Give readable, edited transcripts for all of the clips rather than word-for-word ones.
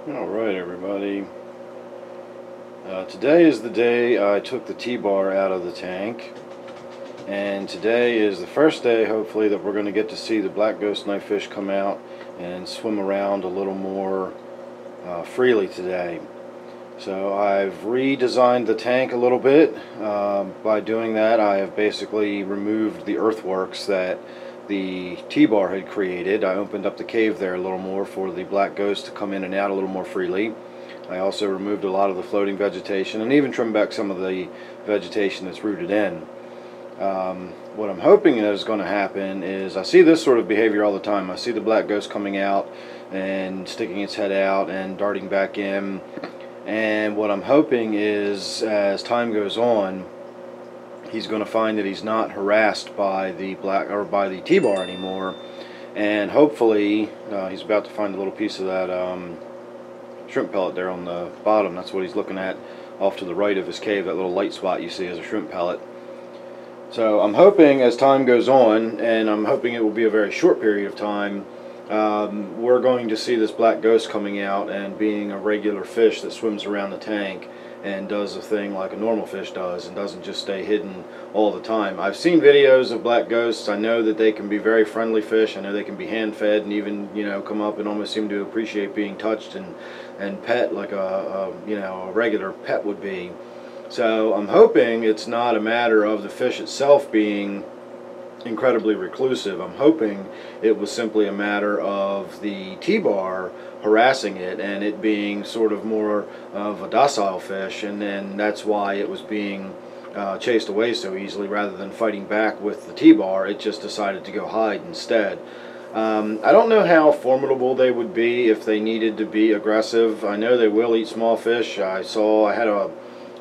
Alright everybody, today is the day I took the T-Bar out of the tank, and today is the first day hopefully that we're going to get to see the black ghost knifefish come out and swim around a little more freely today. So I've redesigned the tank a little bit. By doing that, I have basically removed the earthworks that the T-Bar had created. I opened up the cave there a little more for the black ghost to come in and out a little more freely. I also removed a lot of the floating vegetation and even trimmed back some of the vegetation that's rooted in. What I'm hoping is going to happen is I see this sort of behavior all the time. I see the black ghost coming out and sticking its head out and darting back in. And what I'm hoping is, as time goes on, he's going to find that he's not harassed by the T-Bar anymore, and hopefully he's about to find a little piece of that shrimp pellet there on the bottom. That's what he's looking at off to the right of his cave. That little light spot you see is a shrimp pellet. So I'm hoping as time goes on, and I'm hoping it will be a very short period of time, we're going to see this black ghost coming out and being a regular fish that swims around the tank and does a thing like a normal fish does and doesn't just stay hidden all the time. I've seen videos of black ghosts. I know that they can be very friendly fish. I know they can be hand fed and even, you know, come up and almost seem to appreciate being touched and pet like a regular pet would be. So I'm hoping it's not a matter of the fish itself being incredibly reclusive. I'm hoping it was simply a matter of the T-Bar harassing it and it being sort of more of a docile fish, and then that's why it was being chased away so easily. Rather than fighting back with the T-Bar, it just decided to go hide instead. I don't know how formidable they would be if they needed to be aggressive. I know they will eat small fish. I had a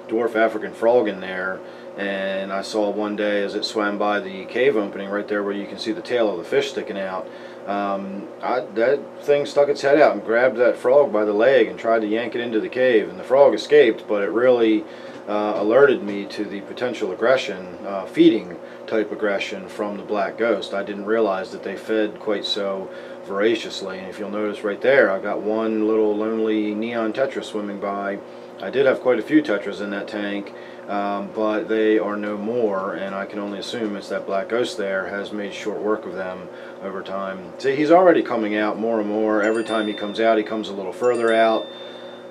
dwarf African frog in there, and I saw one day as it swam by the cave opening right there where you can see the tail of the fish sticking out, that thing stuck its head out and grabbed that frog by the leg and tried to yank it into the cave, and the frog escaped, but it really alerted me to the potential aggression, feeding type aggression from the black ghost. I didn't realize that they fed quite so voraciously, and if you'll notice right there, I got one little lonely neon tetra swimming by. I did have quite a few tetras in that tank, but they are no more, and I can only assume it's that black ghost there has made short work of them over time. See, he's already coming out more and more. Every time he comes out, he comes a little further out.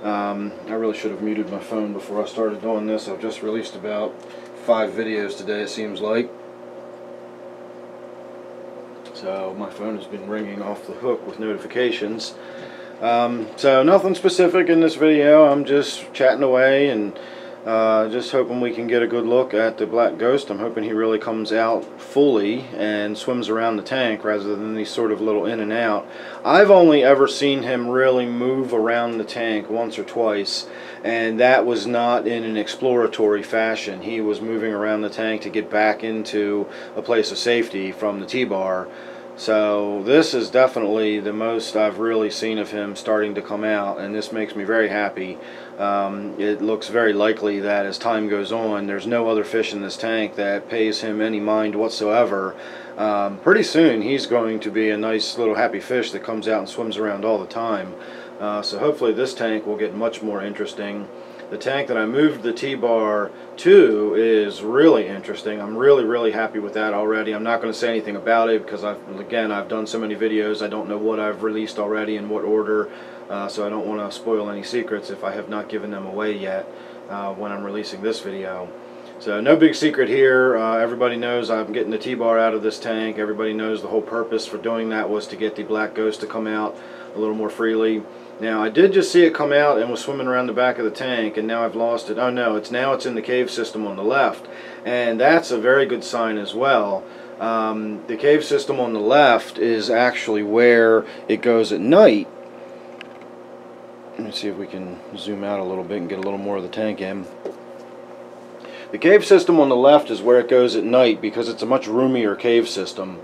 I really should have muted my phone before I started doing this. I've just released about 5 videos today, it seems like. So my phone has been ringing off the hook with notifications. So nothing specific in this video. I'm just chatting away and just hoping we can get a good look at the black ghost. I'm hoping he really comes out fully and swims around the tank rather than these sort of little in and out. I've only ever seen him really move around the tank once or twice, and that was not in an exploratory fashion. He was moving around the tank to get back into a place of safety from the T-Bar. So this is definitely the most I've really seen of him starting to come out, and this makes me very happy. It looks very likely that as time goes on, there's no other fish in this tank that pays him any mind whatsoever. Pretty soon he's going to be a nice little happy fish that comes out and swims around all the time. So hopefully this tank will get much more interesting. The tank that I moved the T-Bar to is really interesting. I'm really happy with that already. I'm not going to say anything about it because I've done so many videos. I don't know what I've released already in what order, so I don't want to spoil any secrets if I have not given them away yet when I'm releasing this video. So no big secret here. Everybody knows I'm getting the T-Bar out of this tank. Everybody knows the whole purpose for doing that was to get the black ghost to come out a little more freely. Now I did just see it come out and was swimming around the back of the tank, and now I've lost it. Oh no, it's in the cave system on the left, and that's a very good sign as well. The cave system on the left is actually where it goes at night. Let me see if we can zoom out a little bit and get a little more of the tank in. The cave system on the left is where it goes at night because it's a much roomier cave system,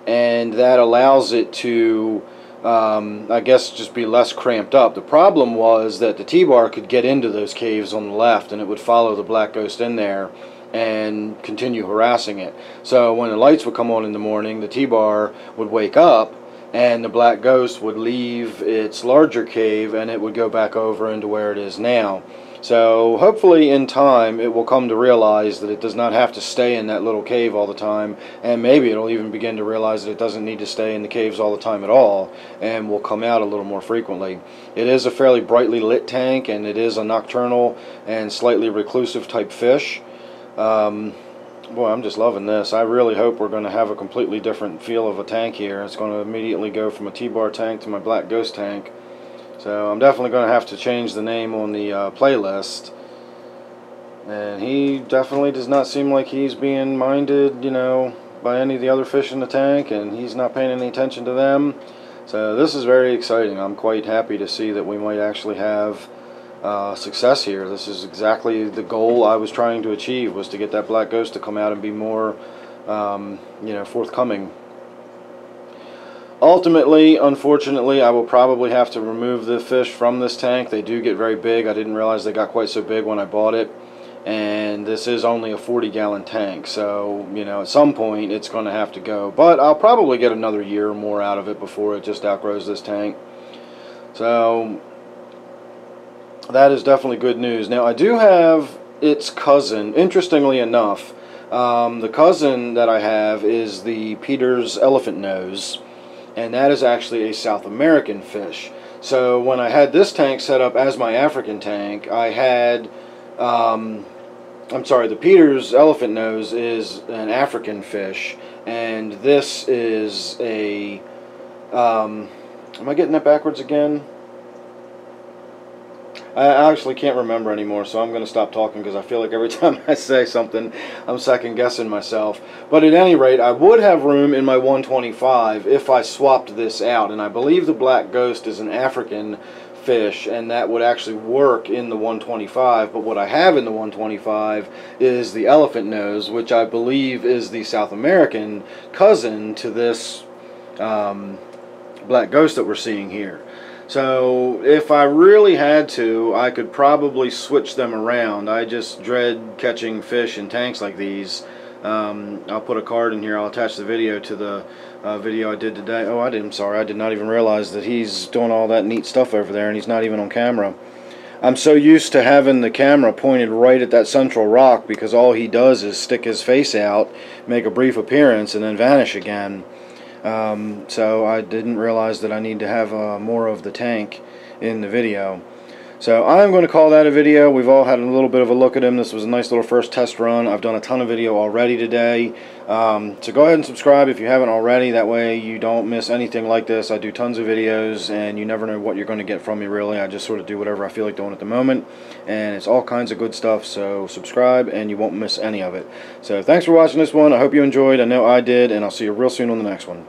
and that allows it to I guess just be less cramped up. The problem was that the T-Bar could get into those caves on the left, and it would follow the black ghost in there and continue harassing it. So when the lights would come on in the morning, the T-Bar would wake up and the black ghost would leave its larger cave and it would go back over into where it is now. So hopefully in time it will come to realize that it does not have to stay in that little cave all the time, and maybe it'll even begin to realize that it doesn't need to stay in the caves all the time at all and will come out a little more frequently. It is a fairly brightly lit tank, and it is a nocturnal and slightly reclusive type fish. Boy, I'm just loving this. I really hope we're going to have a completely different feel of a tank here. It's going to immediately go from a T-Bar tank to my black ghost tank. So I'm definitely going to have to change the name on the playlist. And he definitely does not seem like he's being minded, you know, by any of the other fish in the tank, and he's not paying any attention to them. So this is very exciting. I'm quite happy to see that we might actually have success here. This is exactly the goal I was trying to achieve, was to get that black ghost to come out and be more, you know, forthcoming. Ultimately, unfortunately, I will probably have to remove the fish from this tank. They do get very big. I didn't realize they got quite so big when I bought it. And this is only a 40-gallon tank, so, you know, at some point it's going to have to go. But I'll probably get another year or more out of it before it just outgrows this tank. So that is definitely good news. Now, I do have its cousin, interestingly enough. The cousin that I have is the Peter's elephant nose, and that is actually a South American fish. So when I had this tank set up as my African tank, I had, I'm sorry, the Peter's elephant nose is an African fish, and this is a, am I getting that backwards again? I actually can't remember anymore, so I'm going to stop talking because I feel like every time I say something, I'm second guessing myself. But at any rate, I would have room in my 125 if I swapped this out, and I believe the black ghost is an African fish, and that would actually work in the 125. But what I have in the 125 is the elephant nose, which I believe is the South American cousin to this black ghost that we're seeing here. So if I really had to, I could probably switch them around. I just dread catching fish in tanks like these. I'll put a card in here. I'll attach the video to the video I did today. Oh, I'm sorry. I did not even realize that he's doing all that neat stuff over there, and he's not even on camera. I'm so used to having the camera pointed right at that central rock, because all he does is stick his face out, make a brief appearance, and then vanish again. So I didn't realize that I need to have more of the tank in the video. So I'm going to call that a video. We've all had a little bit of a look at him. This was a nice little first test run. I've done a ton of video already today. So go ahead and subscribe if you haven't already. That way you don't miss anything like this. I do tons of videos, and you never know what you're going to get from me, really. I just sort of do whatever I feel like doing at the moment. And it's all kinds of good stuff. So subscribe and you won't miss any of it. So thanks for watching this one. I hope you enjoyed. I know I did. And I'll see you real soon on the next one.